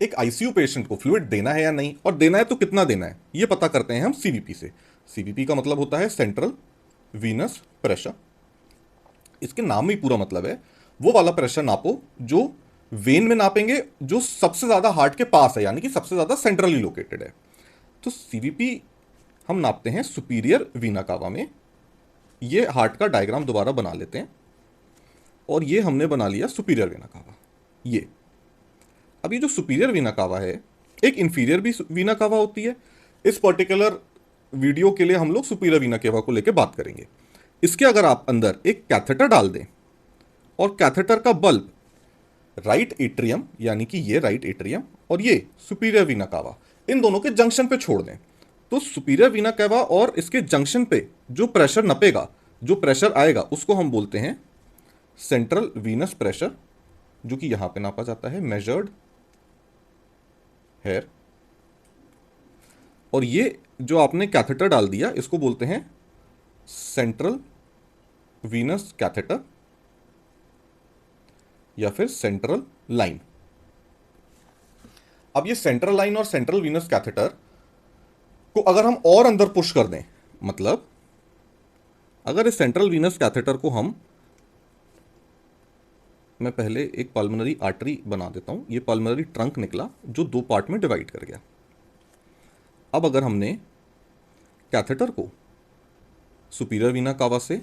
एक ICU patient को fluid देना है या नहीं, और देना है तो कितना देना है, ये पता करते हैं हम सीवीपी से। सीवीपी का मतलब होता है सेंट्रल वीनस प्रेशर। इसके नाम में ही पूरा मतलब है वो वाला प्रेशर नापो जो वेन में नापेंगे, जो सबसे ज्यादा हार्ट के पास है, यानी कि सबसे ज्यादा सेंट्रली लोकेटेड है। तो सीवीपी हम नापते हैं सुपीरियर वीना कावा में। ये हार्ट का डायग्राम दोबारा बना लेते हैं, और ये हमने बना लिया सुपीरियर वीना कावा। ये अब ये जो सुपीरियर वीना कावा है, एक इंफीरियर भी वीना कावा होती है। इस पर्टिकुलर वीडियो के लिए हम लोग सुपीरियर वीना कावा को लेकर बात करेंगे। इसके अगर आप अंदर एक कैथेटर डाल दें और कैथेटर का बल्ब राइट एट्रियम, यानी कि ये राइट एट्रियम और ये सुपीरियर वीना कावा, इन दोनों के जंक्शन पे छोड़ दें, तो सुपीरियर वीना कावा और इसके जंक्शन पे जो प्रेशर नपेगा, जो प्रेशर आएगा, उसको हम बोलते हैं सेंट्रल वीनस प्रेशर, जो कि यहां पे नापा जाता है मेजर्ड हेयर। और ये जो आपने कैथेटर डाल दिया, इसको बोलते हैं सेंट्रल वीनस कैथेटर या फिर सेंट्रल लाइन। अब ये सेंट्रल लाइन और सेंट्रल वीनस कैथेटर को अगर हम और अंदर पुश कर दें, मतलब अगर इस सेंट्रल वीनस कैथेटर को मैं पहले एक पल्मोनरी आर्टरी बना देता हूं। ये पल्मोनरी ट्रंक निकला जो दो पार्ट में डिवाइड कर गया। अब अगर हमने कैथेटर को सुपीरियर वीना कावा से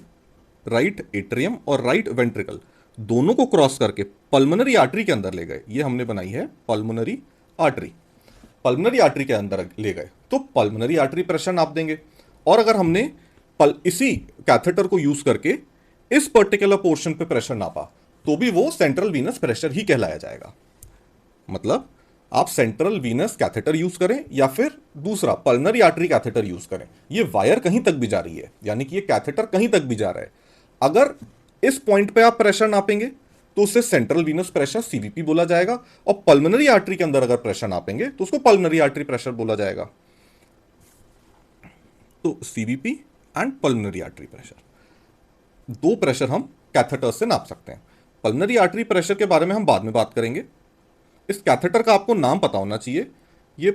राइट एट्रियम और राइट वेंट्रिकल दोनों को क्रॉस करके पल्मोनरी आर्टरी के अंदर ले गए, ये हमने बनाई है पल्मोनरी आर्टरी। पल्मोनरी आर्टरी के अंदर ले गए तो पल्मोनरी आर्टरी प्रेशर नाप देंगे। और अगर हमने इसी कैथेटर को यूज करके इस पर्टिकुलर पोर्शन पे प्रेशर नापा, तो भी वो सेंट्रल वीनस प्रेशर ही कहलाया जाएगा। मतलब आप सेंट्रल वीनस कैथेटर यूज करें या फिर दूसरा पल्मोनरी आर्टरी कैथेटर यूज करें, ये वायर कहीं तक भी जा रही है, यानी कि ये कैथेटर कहीं तक भी जा रहा है। अगर इस पॉइंट पे आप प्रेशर नापेंगे तो उसे सेंट्रल वीनस प्रेशर सीवीपी बोला जाएगा, और पल्मोनरी आर्टरी के अंदर अगर प्रेशर नापेंगे तो उसको पल्मोनरी आर्टरी प्रेशर बोला जाएगा। तो CVP and pulmonary artery pressure, दो प्रेशर हम कैथेटर से नाप सकते हैं। पल्मोनरी आर्टरी प्रेशर के बारे में हम बाद में बात करेंगे। इस कैथेटर का आपको नाम पता होना चाहिए। ये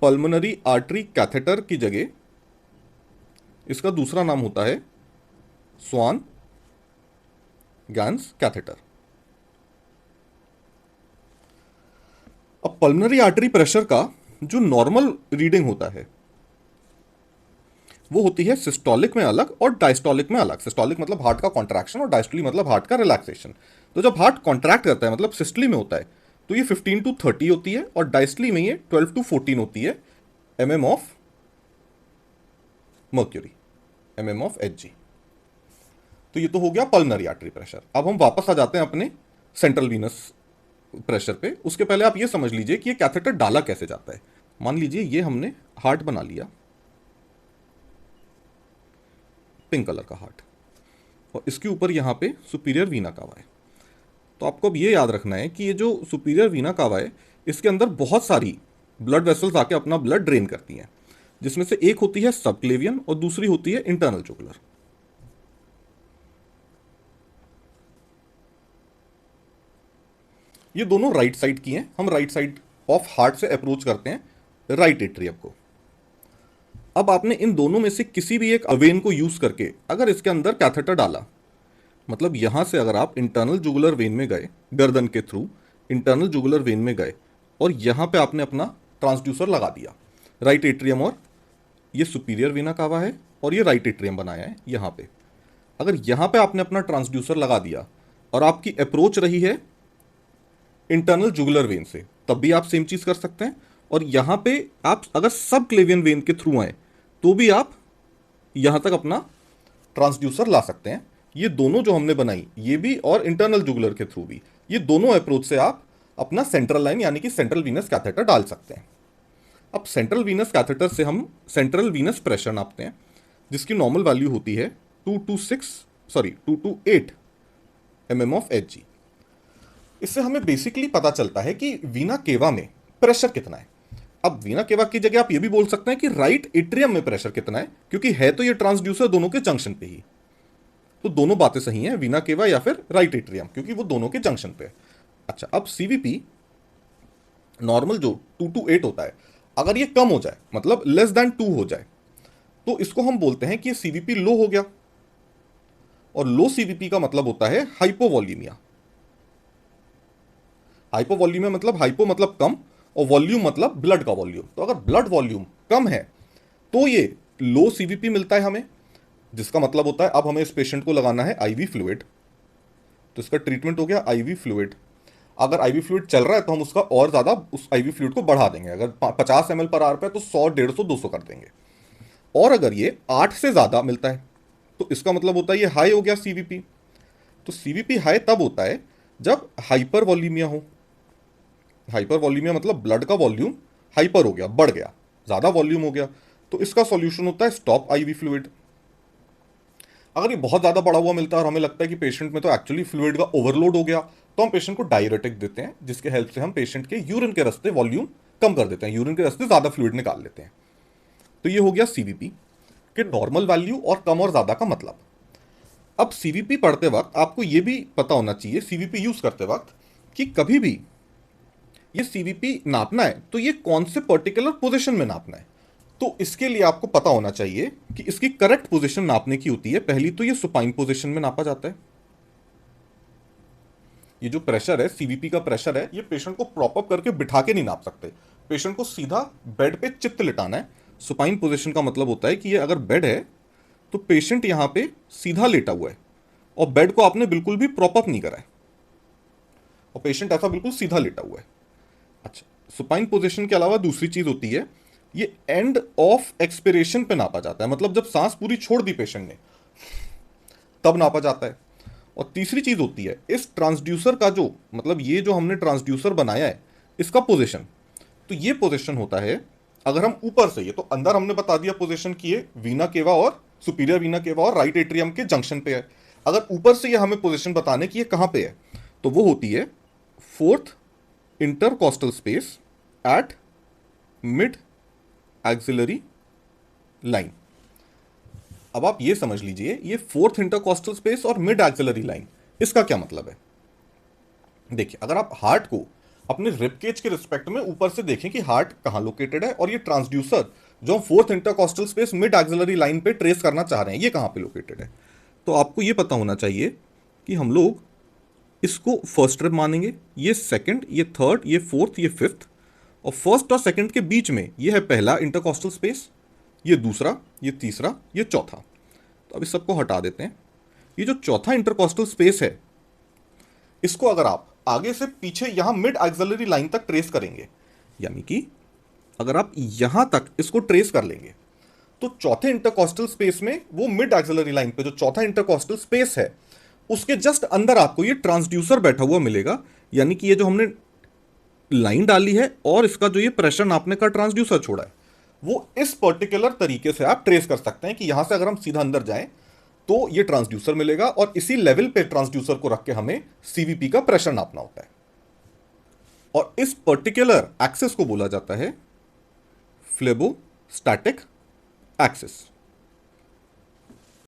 पल्मोनरी आर्टरी कैथेटर की जगह इसका दूसरा नाम होता है स्वान गैंस कैथेटर। अब पल्मोनरी आर्टरी प्रेशर का जो नॉर्मल रीडिंग होता है वो होती है सिस्टोलिक में अलग और डायस्टोलिक में अलग। सिस्टोलिक मतलब हार्ट का कॉन्ट्रैक्शन और डायस्टोलिक मतलब हार्ट का रिलैक्सेशन। तो जब हार्ट कॉन्ट्रैक्ट करता है, मतलब सिस्टली में होता है, तो ये 15 to 30 होती है, और डायस्टली में ये 12 to 14 होती है mm of mercury, mm of Hg। तो ये तो हो गया पल्मोनरी आर्टरी प्रेशर। अब हम वापस आ जाते हैं अपने सेंट्रल वीनस प्रेशर पे। उसके पहले आप ये समझ लीजिए कि ये कैथेटर डाला कैसे जाता है। मान लीजिए ये हमने हार्ट बना लिया, पिंक कलर का हार्ट, और इसके ऊपर यहां पे सुपीरियर वीना कावा है। तो आपको अब ये याद रखना है कि ये जो सुपीरियर वीना कावा है, इसके अंदर बहुत सारी ब्लड वेसल्स आके अपना ब्लड ड्रेन करती हैं, जिसमें से एक होती है सबक्लेवियन और दूसरी होती है इंटरनल जुगुलर। ये दोनों राइट साइड की हैं। हम राइट साइड ऑफ हार्ट से अप्रोच करते हैं राइट एट्रियम को। अब आपने इन दोनों में से किसी भी एक वेन को यूज करके अगर इसके अंदर कैथेटर डाला, मतलब यहां से अगर आप इंटरनल जुगुलर वेन में गए, गर्दन के थ्रू इंटरनल जुगुलर वेन में गए, और यहां पे आपने अपना ट्रांसड्यूसर लगा दिया राइट एट्रियम, और ये सुपीरियर वीना कावा है और ये राइट एट्रियम बनाया है यहां पे। अगर यहां पे आपने अपना ट्रांसड्यूसर लगा दिया और आपकी अप्रोच रही है इंटरनल जुगुलर वेन से, तब भी आप सेम चीज कर सकते हैं। और यहां पे आप अगर सब क्लेवियन वेन के थ्रू आए तो भी आप यहां तक अपना ट्रांसड्यूसर ला सकते हैं। ये दोनों जो हमने बनाई, ये भी और इंटरनल जुगुलर के थ्रू भी, ये दोनों अप्रोच से आप अपना सेंट्रल लाइन यानी कि सेंट्रल वीनस कैथेटर डाल सकते हैं। अब सेंट्रल वीनस कैथेटर से हम सेंट्रल वीनस प्रेशर नापते हैं, जिसकी नॉर्मल वैल्यू होती है 2 to 8 mm ऑफ Hg। इससे हमें बेसिकली पता चलता है कि वीना केवा में प्रेशर कितना है। अब वीना केवा की जगह आप ये भी बोल सकते हैं कि राइट एट्रियम में प्रेशर कितना है, क्योंकि है तो ये ट्रांसड्यूसर दोनों के जंक्शन पे ही। तो दोनों बातें सही हैं, वीना केवा या फिर राइट एट्रियम, क्योंकि वो दोनों के जंक्शन पे है। अच्छा, अब सीवीपी नॉर्मल जो 2 to 8 होता है, अगर ये कम हो जाए, मतलब लेस देन 2 हो जाए, तो इसको हम बोलते हैं कि ये सीवीपी लो हो गया। और लो सीवीपी का मतलब होता है हाइपोवॉल्यूमिया। हाइपोवॉल्यूमिया मतलब हाइपो मतलब कम, और वॉल्यूम मतलब ब्लड का वॉल्यूम। तो अगर ब्लड वॉल्यूम कम है तो ये लो सीवीपी मिलता है हमें, जिसका मतलब होता है अब हमें इस पेशेंट को लगाना है आईवी फ्लूइड। तो इसका ट्रीटमेंट हो गया आईवी फ्लूइड। अगर आईवी फ्लूइड चल रहा है तो हम उसका और ज़्यादा उस आईवी फ्लूइड को बढ़ा देंगे। अगर 50 ml/h पे तो 100, 150, 200 कर देंगे। और अगर ये 8 से ज़्यादा मिलता है तो इसका मतलब होता है ये हाई हो गया सीवीपी। तो सीवीपी हाई तब होता है जब हाइपर वॉल्यूमिया हो। हाइपर वॉल्यूमिया मतलब ब्लड का वॉल्यूम हाइपर हो गया, बढ़ गया, ज़्यादा वॉल्यूम हो गया। तो इसका सॉल्यूशन होता है स्टॉप आईवी फ्लूइड। अगर ये बहुत ज़्यादा बढ़ा हुआ मिलता है और हमें लगता है कि पेशेंट में तो एक्चुअली फ्लूइड का ओवरलोड हो गया, तो हम पेशेंट को डायरेटिक देते हैं, जिसके हेल्प से हम पेशेंट के यूरिन के रास्ते वॉल्यूम कम कर देते हैं, यूरिन के रास्ते ज़्यादा फ्लूइड निकाल लेते हैं। तो ये हो गया सीवीपी के नॉर्मल वैल्यू और कम और ज़्यादा का मतलब। अब सीवीपी पढ़ते वक्त आपको ये भी पता होना चाहिए, सीवीपी यूज़ करते वक्त, कि कभी भी ये सीवीपी नापना है तो ये कौन से पर्टिकुलर पोजीशन में नापना है। तो इसके लिए आपको पता होना चाहिए कि इसकी करेक्ट पोजीशन नापने की होती है। पहली तो ये सुपाइन पोजीशन में नापा जाता है। ये जो प्रेशर है, सीवीपी का प्रेशर है, ये पेशेंट को प्रॉप अप करके बिठा के नहीं नाप सकते। पेशेंट को सीधा बेड पे चित्त लिटाना है। सुपाइन पोजीशन का मतलब होता है कि ये अगर बेड है तो पेशेंट यहां पे सीधा लेटा हुआ है और बेड को आपने बिल्कुल भी प्रॉप अप नहीं करा है और पेशेंट ऐसा बिल्कुल सीधा लेटा हुआ है। अच्छा, सुपाइन पोजीशन के अलावा दूसरी चीज होती है, ये एंड ऑफ एक्सपिरेशन पे नापा जाता है, मतलब जब सांस पूरी छोड़ दी पेशेंट ने तब नापा जाता है। और तीसरी चीज होती है इस ट्रांसड्यूसर का जो, मतलब ये जो हमने ट्रांसड्यूसर बनाया है इसका पोजीशन। तो ये पोजीशन होता है, अगर हम ऊपर से, ये तो अंदर हमने बता दिया पोजीशन की है वीना केवा और सुपीरियर वीना केवा और राइट एट्रियम के जंक्शन पे है। अगर ऊपर से ये हमें पोजीशन बताने की ये कहां पे है, तो वो होती है fourth intercostal space at mid axillary line. अब आप ये समझ लीजिए, ये फोर्थ इंटरकॉस्टल स्पेस और मिड एक्सिलरी लाइन, इसका क्या मतलब है। देखिए, अगर आप हार्ट को अपने रिब केज के रिस्पेक्ट में ऊपर से देखें कि हार्ट कहां लोकेटेड है, और ये ट्रांसड्यूसर जो हम fourth intercostal space mid axillary line पे ट्रेस करना चाह रहे हैं, ये कहां पे लोकेटेड है, तो आपको ये पता होना चाहिए कि हम लोग इसको फर्स्ट रिब मानेंगे, ये सेकंड, ये थर्ड, ये फोर्थ, ये फिफ्थ, और फर्स्ट और सेकंड के बीच में ये है पहला इंटरकॉस्टल स्पेस, ये दूसरा, ये तीसरा, ये चौथा। तो अब इस सबको हटा देते हैं। ये जो चौथा इंटरकॉस्टल स्पेस है, इसको अगर आप आगे से पीछे यहां मिड एक्सिलरी लाइन तक ट्रेस करेंगे, यानी कि अगर आप यहां तक इसको ट्रेस कर लेंगे, तो चौथे इंटरकॉस्टल स्पेस में वो मिड एक्सिलरी लाइन पे जो चौथा इंटरकॉस्टल स्पेस है उसके जस्ट अंदर आपको ये ट्रांसड्यूसर बैठा हुआ मिलेगा। यानी कि ये जो हमने लाइन डाली है और इसका जो ये प्रेशर नापने का ट्रांसड्यूसर छोड़ा है, वो इस पर्टिकुलर तरीके से आप ट्रेस कर सकते हैं कि यहां से अगर हम सीधा अंदर जाएं तो ये ट्रांसड्यूसर मिलेगा, और इसी लेवल पे ट्रांसड्यूसर को रख के हमें सीवीपी का प्रेशर नापना होता है। और इस पर्टिकुलर एक्सिस को बोला जाता है फ्लेबोस्टैटिक एक्सिस।